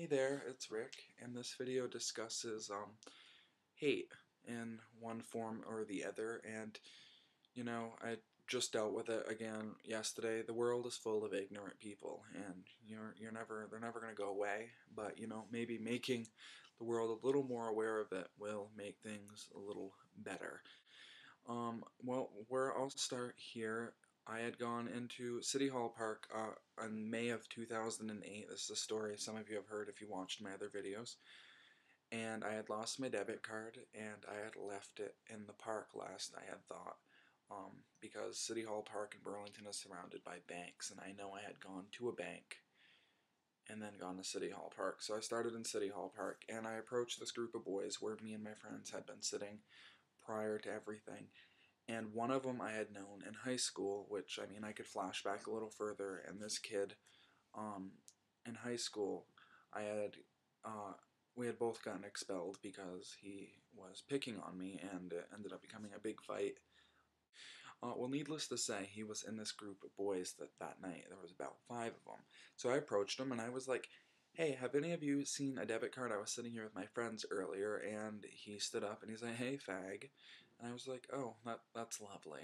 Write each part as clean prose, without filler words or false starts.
Hey there, it's Rick, and this video discusses hate in one form or the other, and I just dealt with it again yesterday. The world is full of ignorant people, and they're never gonna go away, but maybe making the world a little more aware of it will make things a little better. Well, where I'll start here, I had gone into City Hall Park in May of 2008. This is a story some of you have heard if you watched my other videos. And I had lost my debit card, and I had left it in the park last, I had thought. Because City Hall Park in Burlington is surrounded by banks, and I know I had gone to a bank and then gone to City Hall Park. So I started in City Hall Park, and I approached this group of boys where me and my friends had been sitting prior to everything. And one of them I had known in high school, which, I mean, I could flash back a little further, and this kid, um, in high school, I had, we had both gotten expelled because he was picking on me, and it ended up becoming a big fight. Well, needless to say, he was in this group of boys that night. There was about 5 of them. So I approached him, and I was like, hey, have any of you seen a debit card? I was sitting here with my friends earlier, and he stood up, and he's like, hey, fag. And I was like, oh, that's lovely.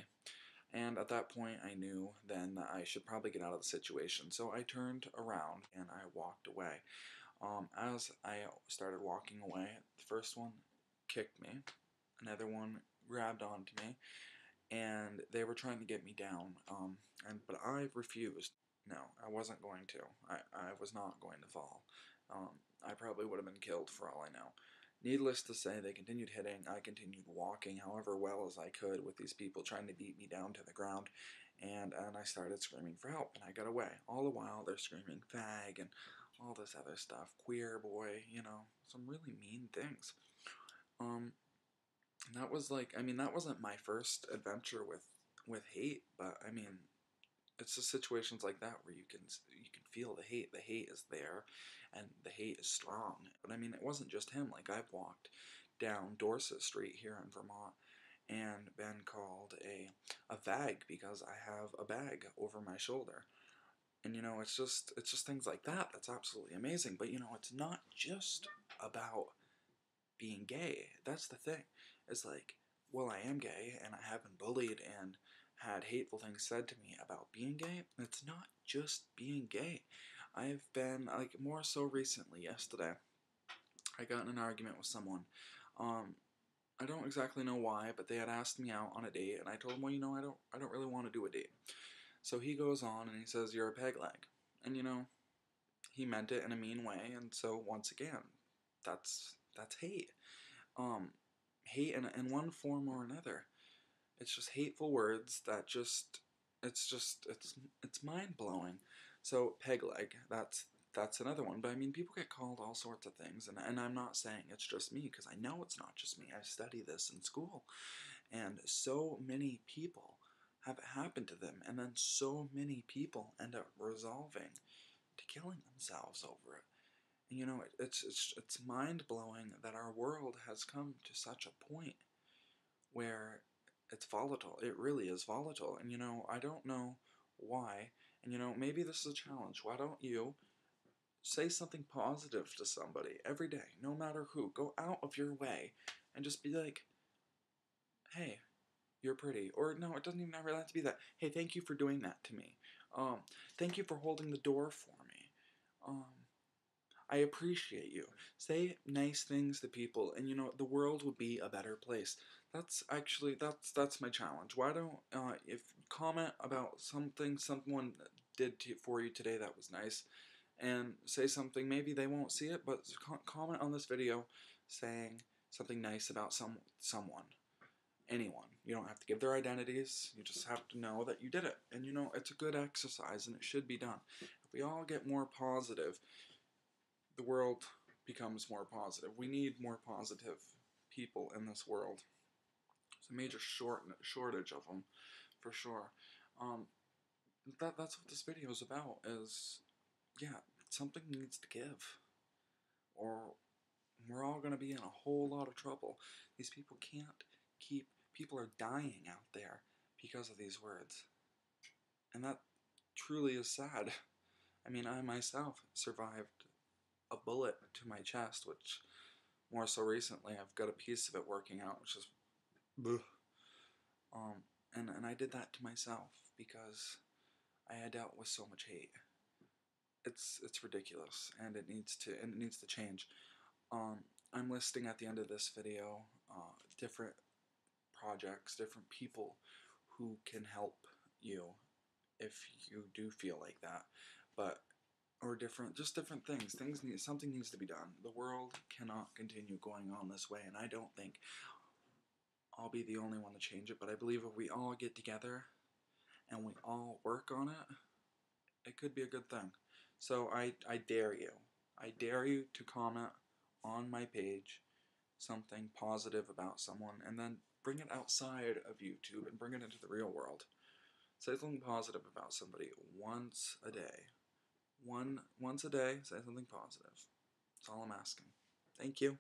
And at that point, I knew then that I should probably get out of the situation. So I turned around, and I walked away. As I started walking away, the first one kicked me, another one grabbed onto me, and they were trying to get me down. But I refused. No, I wasn't going to. I was not going to fall. I probably would have been killed for all I know. Needless to say, they continued hitting. I continued walking however well as I could with these people trying to beat me down to the ground. And I started screaming for help, and I got away. All the while, they're screaming fag and all this other stuff. Queer boy, some really mean things. That was like, I mean, that wasn't my first adventure with hate, but I mean, it's just situations like that where you can feel the hate. The hate is there, and the hate is strong. But I mean, it wasn't just him. Like, I've walked down Dorset Street here in Vermont and been called a fag because I have a bag over my shoulder. And it's just things like that that's absolutely amazing. But it's not just about being gay. That's the thing. It's like, well, I am gay, and I have been bullied and had hateful things said to me about being gay. It's not just being gay. I've been, like, more so recently, yesterday, I got in an argument with someone. Um, I don't exactly know why, but they had asked me out on a date, and I told them, well, I don't really want to do a date. So he goes on and he says, you're a peg leg. And he meant it in a mean way, and so once again, that's hate. Um, Hate in one form or another. It's just hateful words that it's mind blowing. So peg leg, that's another one. But I mean, people get called all sorts of things, and I'm not saying it's just me because I know it's not just me. I study this in school, and so many people have it happen to them, and then so many people end up resolving to killing themselves over it. And it's mind blowing that our world has come to such a point where it's volatile. It really is volatile. And I don't know why. And maybe this is a challenge. Why don't you say something positive to somebody every day, no matter who? Go out of your way and just be like, hey, you're pretty. Or no, it doesn't even ever have to be that. Hey, thank you for doing that to me. Thank you for holding the door for me. Um, I appreciate you. Say nice things to people, and the world would be a better place. That's my challenge. Why don't if comment about something someone did for you today that was nice, and say something. Maybe they won't see it, but comment on this video saying something nice about someone, anyone. You don't have to give their identities. You just have to know that you did it, and it's a good exercise, and it should be done. If we all get more positive, the world becomes more positive. We need more positive people in this world. There's a major shortage of them, for sure. Um, that's what this video is about. Yeah, something needs to give, or we're all gonna be in a whole lot of trouble. These people can't keep. People are dying out there because of these words, and that truly is sad. I mean, I myself survived a bullet to my chest, which more so recently I've got a piece of it working out, which is bleh. Um, and I did that to myself because I had dealt with so much hate. It's ridiculous, and it needs to change. Um, I'm listing at the end of this video different projects, different people who can help you if you do feel like that, but or different things. Something needs to be done. The world cannot continue going on this way, and I don't think I'll be the only one to change it. But I believe if we all get together and we all work on it, it could be a good thing. So I dare you. I dare you to comment on my page something positive about someone and then bring it outside of YouTube and bring it into the real world. Say something positive about somebody once a day. Once a day, say something positive. That's all I'm asking. Thank you.